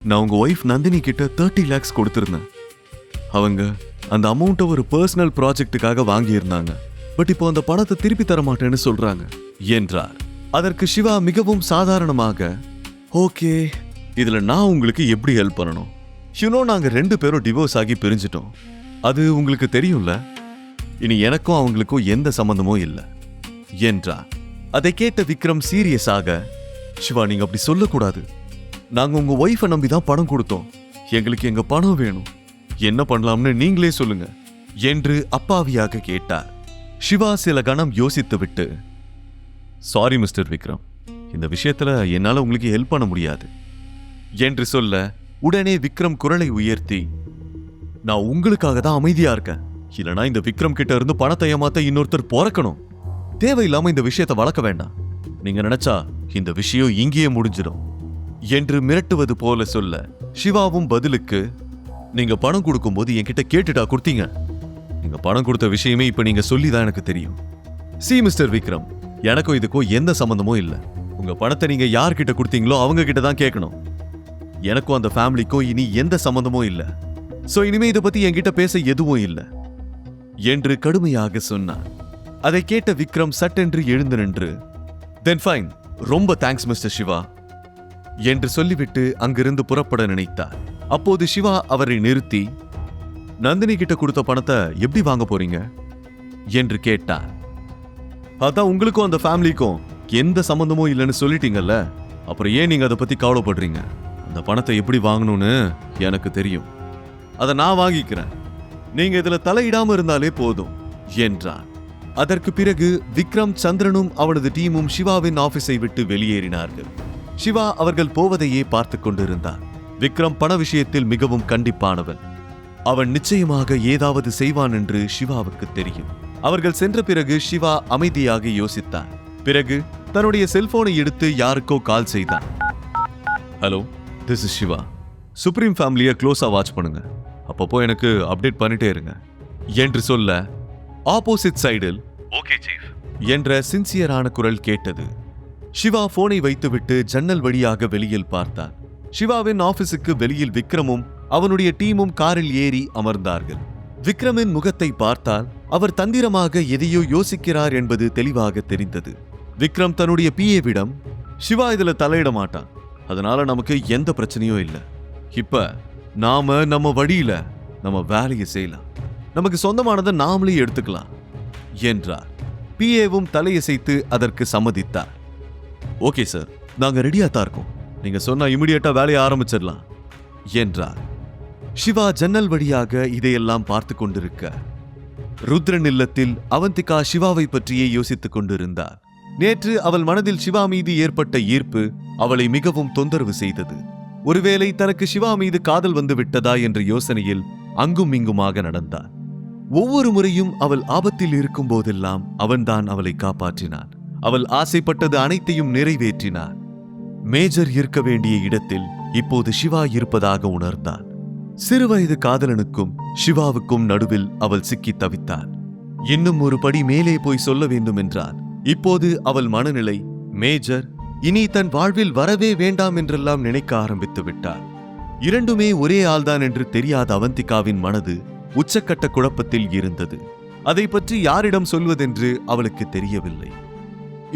நான் உங்க ஒய்ஃப் நந்தினி கிட்ட 30 lakhs கொடுத்திருந்தேன். அவங்க அந்த அமௌண்ட்டை ஒரு பர்சனல் ப்ராஜெக்டுக்காக வாங்கியிருந்தாங்க. பட் இப்போ அந்த பணத்தை திருப்பி தர மாட்டேன்னு சொல்றாங்க என்றார். அதற்கு சிவா மிகவும் சாதாரணமாக, ஓகே, இதுல நான் உங்களுக்கு எப்படி ஹெல்ப் பண்ணணும்? நாங்க 2 பேரும் டிவோர்ஸ் ஆகி பிரிஞ்சிட்டோம். அது உங்களுக்கு தெரியும்ல. இனி எனக்கும் அவங்களுக்கும் எந்த சம்பந்தமும் இல்லை என்றார். அதை கேட்ட விக்ரம் சீரியஸாக, சிவா நீங்க அப்படி சொல்லக்கூடாது. நாங்க உங்க ஒய்ஃபை நம்பிதான் பணம் கொடுத்தோம். எங்களுக்கு எங்க பணம் வேணும். என்ன பண்ணலாம்னு நீங்களே சொல்லுங்க என்று அப்பாவியாக கேட்டார். சிவா சில கணம் யோசித்து விட்டு, சாரி மிஸ்டர் விக்ரம், இந்த விஷயத்துல என்னால உங்களுக்கு ஹெல்ப் பண்ண முடியாது என்று சொல்ல, உடனே விக்ரம் குரலை உயர்த்தி, நான் உங்களுக்காக தான் அமைதியா இருக்கேன். இல்லனா இந்த விக்ரம் கிட்ட இருந்து பணத்தை ஏமாத்த இன்னொருத்தர் பிறக்கணும். தேவையில்லாம இந்த விஷயத்தை வளர்க்க வேண்டாம். நீங்க நினைச்சா இந்த விஷயம் இங்கேயே முடிஞ்சிடும் என்று மிரட்டுவது போல சொல்ல, சிவாவும் பதிலுக்கு, நீங்க பணம் கொடுக்கும் போது என்கிட்ட கேட்டுட்டா கொடுத்தீங்க? நீங்க பணம் கொடுத்த விஷயமே இப்ப நீங்க சொல்லிதான் எனக்கு தெரியும். சி மிஸ்டர் விக்ரம், எனக்கும் இதுக்கும் எந்த சம்பந்தமும் இல்லை. உங்க பணத்தை நீங்க யார்கிட்ட கொடுத்தீங்களோ அவங்க கிட்ட தான் கேட்கணும். எனக்கும் அந்த ஃபேமிலிக்கும் இனி எந்த சம்பந்தமும் இல்லை. சோ இனிமே இதை பத்தி என்கிட்ட பேச எதுவும் இல்லை என்று கடுமையாக சொன்னார். அதை கேட்ட விக்ரம் சட்டென்று எழுந்து நின்று, தென் ஃபைன், ரொம்ப தேங்க்ஸ் மிஸ்டர் சிவா என்று சொல்லிவிட்டு அங்கிருந்து புறப்பட நினைத்தார். அப்போது சிவா அவரை நிறுத்தி, நந்தினி கிட்ட கொடுத்த பணத்தை எப்படி வாங்க போறீங்க என்று கேட்டார். அதான் உங்களுக்கும் அந்த ஃபேமிலிக்கும் எந்த சம்பந்தமும் இல்லைன்னு சொல்லிட்டீங்கல்ல, அப்புறம் ஏன் நீங்க அதை பத்தி கவலைப்படுறீங்க? அந்த பணத்தை எப்படி வாங்கணும்னு எனக்கு தெரியும். அதை நான் வாங்கிக்கிறேன். நீங்க இதுல தலையிடாம இருந்தாலே போதும் என்றார். அதற்கு பிறகு விக்ரம், சந்திரனும் அவனது டீமும் சிவாவின் ஆபீஸை விட்டு வெளியேறினார்கள். சிவா அவர்கள் போவதையே பார்த்து கொண்டிருந்தார். விக்ரம் பண விஷயத்தில் மிகவும் கண்டிப்பானவன். அவன் நிச்சயமாக ஏதாவது செய்வான் என்று சிவாவுக்கு தெரியும். அவர்கள் சென்ற பிறகு சிவா அமைதியாக யோசித்தார். பிறகு தன்னுடைய செல்போனை எடுத்து யாருக்கோ கால் செய்தான். Hello, this is Shiva. Supreme ஃபேமிலியை க்ளோஸா வாட்ச் பண்ணுங்க. அப்பப்போ எனக்கு அப்டேட் பண்ணிட்டே இருங்க என்று சொல்ல, ஆப்போசிட் சைடில் ஓகே சீஃப் என்ற சின்சியரான குரல் கேட்டது. சிவா போனை வைத்துவிட்டு ஜன்னல் வழியாக வெளியில் பார்த்தார். சிவாவின் ஆபீஸுக்கு வெளியில் விக்ரமும் அவனுடைய டீமும் காரில் ஏறி அமர்ந்தார்கள். விக்ரமின் முகத்தை பார்த்தால் அவர் தந்திரமாக எதையோ யோசிக்கிறார் என்பது தெளிவாக தெரிந்தது. விக்ரம் தன்னுடைய பிஏவிடம், சிவா இதுல தலையிட மாட்டான், அதனால நமக்கு எந்த பிரச்சனையும் இல்லை. இப்ப நாம நம்ம வழியில நம்ம வேலையை செய்யலாம். நமக்கு சொந்தமானதை நாமளே எடுத்துக்கலாம் என்றார். பிஏவும் தலையசைத்து அதற்கு சம்மதித்தார். ஓகே சார், நாங்க ரெடியா தான் இருக்கோம். நீங்க சொன்னா இமிடியேட்டா வேலையை ஆரம்பிச்சிடலாம் என்றார். சிவா ஜன்னல் வழியாக இதையெல்லாம் பார்த்து கொண்டிருக்க, ருத்ரன் இல்லத்தில் அவந்திகா சிவாவை பற்றியே யோசித்துக் கொண்டிருந்தார். நேற்று அவள் மனதில் சிவா மீது ஏற்பட்ட ஈர்ப்பு அவளை மிகவும் தொந்தரவு செய்தது. ஒருவேளை தனக்கு சிவா மீது காதல் வந்து விட்டதா என்ற யோசனையில் அங்கும் இங்குமாக நடந்தார். ஒவ்வொரு முறையும் அவள் ஆபத்தில் இருக்கும் போதெல்லாம் அவன்தான் அவளை காப்பாற்றினான். அவள் ஆசைப்பட்டது அனைத்தையும் நிறைவேற்றினார். மேஜர் இருக்க வேண்டிய இடத்தில் இப்போது சிவா இருப்பதாக உணர்ந்தான். சிறுவயது காதலனுக்கும் சிவாவுக்கும் நடுவில் அவள் சிக்கி தவித்தாள். இன்னும் ஒரு படி மேலே போய் சொல்ல வேண்டும் என்றால், இப்போது அவள் மனநிலை, மேஜர் இனி தன் வாழ்வில் வரவே வேண்டாம் என்றெல்லாம் நினைக்க ஆரம்பித்து விட்டாள். இரண்டுமே ஒரே ஆள்தான் என்று தெரியாத அவந்திகாவின் மனது உச்சக்கட்ட குழப்பத்தில் இருந்தது. அதை பற்றி யாரிடம் சொல்வதென்று அவளுக்கு தெரியவில்லை.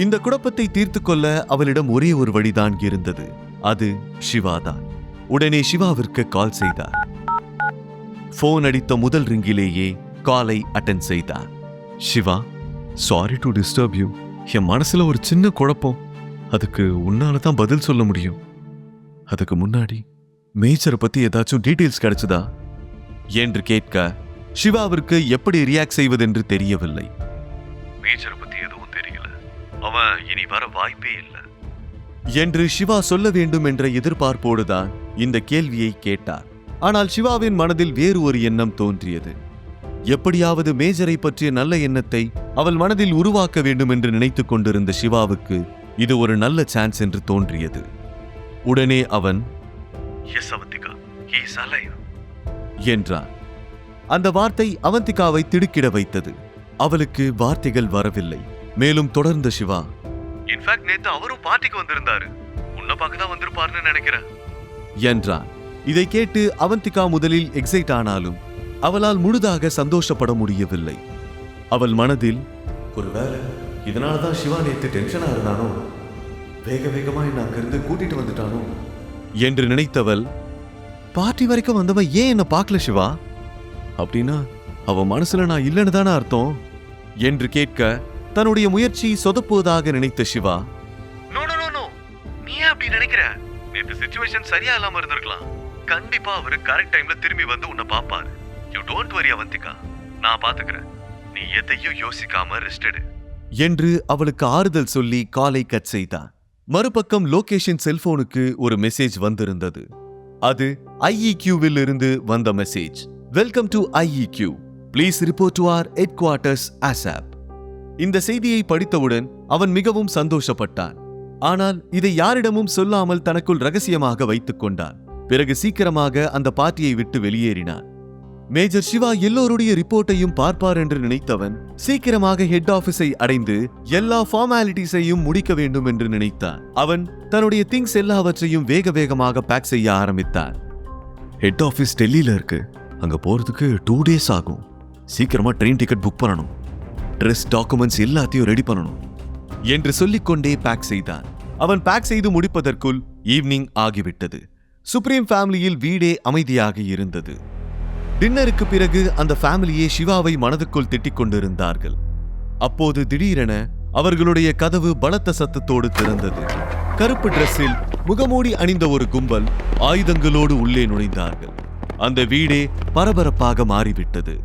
இந்த குழப்பத்தை தீர்த்து கொள்ள அவளிடம் ஒரே ஒரு வழிதான் இருந்தது. அது சிவாதான். உடனே சிவாவிற்கு கால் செய்தார். போன் அடித்த முதல் ரிங்கிலேயே காலை அட்டெண்ட் செய்தார். Shiva, sorry to disturb you. என் மனசுல ஒரு சின்ன குழப்பம். அதுக்கு உன்னால தான் பதில் சொல்ல முடியும். அதுக்கு முன்னாடி மேஜரை பத்தி ஏதாச்சும் டீடைல்ஸ் கிடைச்சதா என்று கேட்க, சிவாவிற்கு எப்படி ரியாக்ட் செய்வதென்று தெரியவில்லை. மேஜரை பத்தி எதுவும் தெரியல, அவன் இனி வர வாய்ப்பே இல்லை என்று சிவா சொல்ல வேண்டும் என்ற எதிர்பார்ப்போடுதான் இந்த கேள்வியை கேட்டார். ஆனால் சிவாவின் மனதில் வேறு ஒரு எண்ணம் தோன்றியது. எப்படியாவது மேஜரை பற்றிய நல்ல எண்ணத்தை அவள் மனதில் உருவாக்க வேண்டும் என்று நினைத்துக் கொண்டிருந்த சிவாவுக்கு இது ஒரு நல்ல சான்ஸ் என்று தோன்றியது. உடனே அவன், yes Avantika, he is alive என்றார். அந்த வார்த்தை அவந்திகாவை திடுக்கிட வைத்தது. அவளுக்கு வார்த்தைகள் வரவில்லை. மேலும் தொடர்ந்த சிவா, இன்ஃபேக்ட் நேத்து அவரும் பார்ட்டிக்கு வந்திருந்தாரு, உன்னை பார்க்க தான் வந்திருப்பாருன்னு நினைக்கிறேன் என்றான். இதை கேட்டு அவந்திகா முதலில் எக்ஸைட் ஆனாலும் அவளால் முழுதாக சந்தோஷப்பட முடியவில்லை. அவள் மனதில், ஒருவேளை இதனாலதான் சிவா நேத்து டென்ஷனா இருந்தானோ, வேக வேகமா என்ன அங்கிருந்து கூட்டிட்டு வந்துட்டானோ என்று நினைத்தவள், பார்ட்டி வரைக்கும் வந்தவன் ஏன் என்ன பார்க்கல சிவா? அப்படின்னா அவன் மனசுல நான் இல்லைன்னு தானே அர்த்தம் என்று கேட்க, தன்னுடைய முயற்சி சொதப்புவதாக நினைத்த சிவா, நீ அப்படி நினைக்கிற? நேத்து சிச்சுவேஷன் சரியா இல்லாம இருந்திருக்கலாம். கண்டிப்பா அவரு கரெக்ட் டைம்ல திரும்பி வந்து உன்னை பாப்பாரு. யூ டோன்ட் வரி அவந்திகா, நான் பாத்துக்கிறேன். நீ எதையும் யோசிக்காம ரெஸ்ட் எடு என்று அவளுக்கு ஆறுதல் சொல்லி காலை கட் செய்தான். மறுபக்கம் லோகேஷின் செல்போனுக்கு ஒரு மெசேஜ் வந்திருந்தது. அது IEQவில் இருந்து வந்த message. Welcome to IEQ. Please report to our headquarters ASAP. இந்த செய்தியை படித்தவுடன் அவன் மிகவும் சந்தோஷப்பட்டான். ஆனால் இதை யாரிடமும் சொல்லாமல் தனக்குள் ரகசியமாக வைத்துக் கொண்டான். பிறகு சீக்கிரமாக அந்த பார்ட்டியை விட்டு வெளியேறினான். மேஜர் சிவா எல்லோருடைய ரிப்போர்ட்டையும் பார்ப்பார் என்று நினைத்தவன் சீக்கிரமாக ஹெட் ஆபீஸை அடைந்து எல்லா ஃபார்மாலிட்டிஸையும் முடிக்க வேண்டும் என்று நினைத்தான். அவன் தன்னுடைய திங்ஸ் எல்லாவற்றையும் வேக வேகமாக பேக் செய்ய ஆரம்பித்தான். ஹெட் ஆபீஸ் டெல்லியில இருக்கு, அங்க போறதுக்கு 2 days ஆகும். சீக்கிரமா ட்ரெயின் டிக்கெட் புக் பண்ணணும், ட்ரெஸ் டாக்குமெண்ட்ஸ் எல்லாத்தையும் ரெடி பண்ணணும் என்று சொல்லிக்கொண்டே பேக் செய்தான். அவன் பேக் செய்து முடிப்பதற்குள் ஈவினிங் ஆகிவிட்டது. சுப்ரீம் ஃபேமிலியில் வீடே அமைதியாக இருந்தது. டின்னருக்கு பிறகு அந்த ஃபேமிலியே சிவாவை மனதுக்குள் திட்டிக் கொண்டிருந்தார்கள். அப்போது திடீரென அவர்களுடைய கதவு பலத்த சத்தத்தோடு திறந்தது. கருப்பு டிரெஸ்ஸில் முகமூடி அணிந்த ஒரு கும்பல் ஆயுதங்களோடு உள்ளே நுழைந்தார்கள். அந்த வீடே பரபரப்பாக மாறிவிட்டது.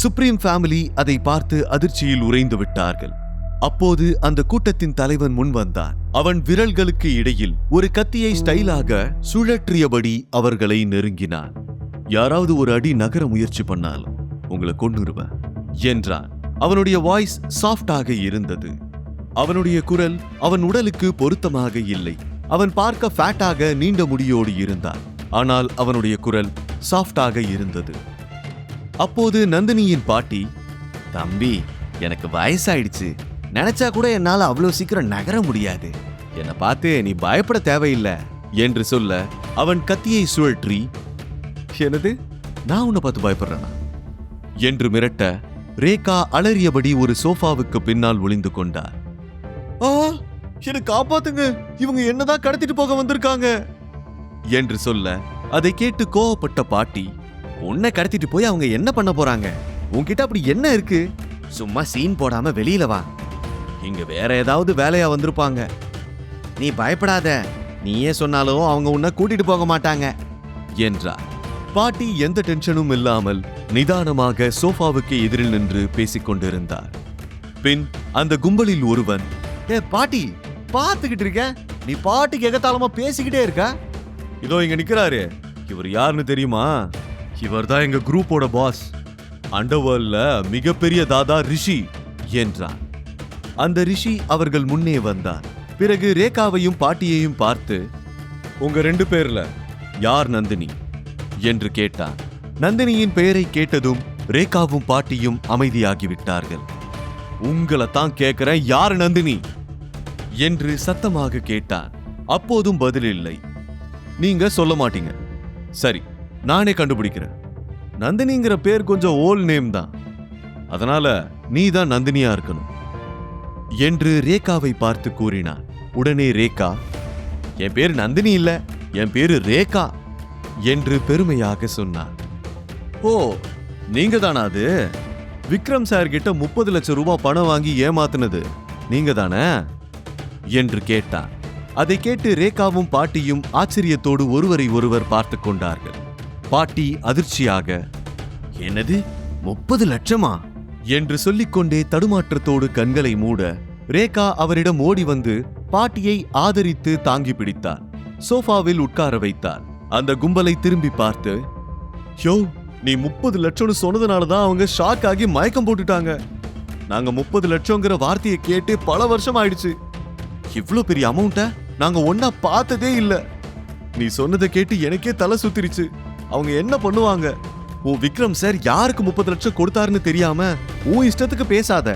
சுப்ரீம் ஃபேமிலி அதை பார்த்து அதிர்ச்சியில் உறைந்து விட்டார்கள். அப்போது அந்த கூட்டத்தின் தலைவன் முன் வந்தான். அவன் விரல்களுக்கு இடையில் ஒரு கத்தியை ஸ்டைலாக சுழற்றியபடி அவர்களை நெருங்கினான். யாராவது ஒரு அடி நகர முயற்சி பண்ணாலும் உங்களை கொன்னுருவேன் என்றான். அவனுடைய வாய்ஸ் சாஃப்டாக இருந்தது. அவனுடைய குரல் அவன் உடலுக்கு பொருத்தமாக இல்லை. அவன் பார்க்க ஃபேட்டாக நீண்ட முடியோடு இருந்தான். ஆனால் அவனுடைய குரல் சாஃப்டாக இருந்தது. அப்போது நந்தினியின் பாட்டி, தம்பி எனக்கு வயசாயிடுச்சு, நினைச்சா கூட என்னால அவ்வளவு சீக்கிரம் நகர முடியாது, என்னை பார்த்து நீ பயப்பட தேவையில்லை என்று சொல்ல, அவன் கத்தியை சுழற்றி, என்னது நான் உன்னை பார்த்து பயப்படுறேனா என்று மிரட்ட, ரேகா அலறியபடி ஒரு சோஃபாவுக்கு பின்னால் ஒளிந்து கொண்டார். என்னை காப்பாத்துங்க, இவங்க என்னதான் கடத்திட்டு போக வந்திருக்காங்க என்று சொல்ல, அதை கேட்டு கோவப்பட்ட பாட்டி, உன்னை கடத்திட்டு போய் அவங்க என்ன பண்ண போறாங்க? உன்கிட்ட அப்படி என்ன இருக்கு? சும்மா சீன் போடாம வெளியில வா, இங்க வேற ஏதாவது வேலையா வந்திருப்பாங்க. நீ பயப்படாத, நீயே சொன்னாலும் அவங்க உன்னை கூட்டிட்டு போக மாட்டாங்க என்றார். பாட்டி எந்த டென்ஷனும் இல்லாமல் நிதானமாக சோஃபாவுக்கு எதிரில் நின்று பேசிக் கொண்டிருந்தார். பின் அந்த கும்பலில் ஒருவன், பாட்டி பார்த்துக்கிட்டு இருக்க, நீ பாட்டிக்கு எகத்தாளமா பேசிக்கிட்டே இருக்க, இதோ இங்க நிக்கிறாரு, இவர் யாருன்னு தெரியுமா? இவர் தான் எங்க குரூப்போட பாஸ், அண்டர்வேர்ல்ட்ல மிகப்பெரிய தாதா ரிஷி என்றார். அந்த ரிஷி அவர்கள் முன்னே வந்தார். பிறகு ரேகாவையும் பாட்டியையும் பார்த்து, உங்க 2 பேர்ல யார் நந்தினி என்று கேட்டார். நந்தினியின் பெயரை கேட்டதும் ரேகாவும் பாட்டியும் அமைதியாகிவிட்டார்கள். உங்களை தான் கேட்கிறேன், யார் நந்தினி என்று சத்தமாக கேட்டார். அப்போதும் பதில் இல்லை. நீங்க சொல்ல மாட்டீங்க, சரி நானே கண்டுபிடிக்கிறேன். நந்தினிங்கிற பேர் கொஞ்சம் ஓல்ட் நேம் தான், அதனால நீ தான் நந்தினியா இருக்கணும் என்று ரேகாவை பார்த்து கூறினார். உடனே ரேகா, என் பேர் நந்தினி இல்ல, என் பேரு ரேகா என்று பெருமையாக சொன்னார். ஓ நீங்க தானா? அது விக்ரம் சார் கிட்ட 30 லட்சம் ரூபாய் பணம் வாங்கி ஏமாத்தினது நீங்க தானே என்று கேட்டார். அதை கேட்டு ரேகாவும் பாட்டியும் ஆச்சரியத்தோடு ஒருவரை ஒருவர் பார்த்து கொண்டார்கள். பாட்டி அதிர்ச்சியாக, என்னது 30 லட்சமா என்று சொல்லிக்கொண்டே தடுமாற்றத்தோடு கண்களை மூட, ரேகா அவரிடம் ஓடி வந்து பாட்டியை ஆதரித்து தாங்கி பிடித்தார். சோஃபாவில் உட்கார வைத்தார். அந்த கும்பலை திரும்பி பார்த்து, யோ நீ 30 லட்சம்னு சொன்னதுனாலதான் அவங்க ஷாக் ஆகி மயக்கம் போட்டுட்டாங்க. நாங்க 30 லட்சங்கிற வார்த்தையை கேட்டு பல வருஷம் ஆயிடுச்சு. இவ்ளோ பெரிய அமௌண்ட்ட நாங்க ஒன்னா பார்த்ததே இல்ல. நீ சொன்னதை கேட்டு எனக்கே தலை சுத்திருச்சு. அவங்க என்ன பண்ணுவாங்க? உன் விக்ரம் சார் யாருக்கு 30 லட்சம் கொடுத்தாருன்னு தெரியாம உன் இஷ்டத்துக்கு பேசாத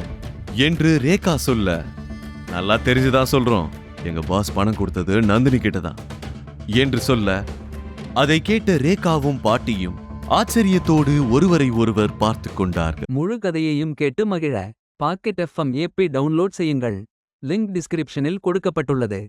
என்று ரேகா சொல்ல, நல்லா தெரிஞ்சுதான் சொல்றோம், எங்க பாஸ் பணம் கொடுத்தது நந்தினி கிட்டதான் என்று சொல்ல, அதை கேட்ட ரேகாவும் பாட்டியும் ஆச்சரியத்தோடு ஒருவரை ஒருவர் பார்த்து கொண்டார்கள். முழு கதையையும் கேட்டு மகிழ பாக்கெட் FM ஏப்பை டவுன்லோட் செய்யுங்கள். லிங்க் டிஸ்கிரிப்ஷனில் கொடுக்கப்பட்டுள்ளது.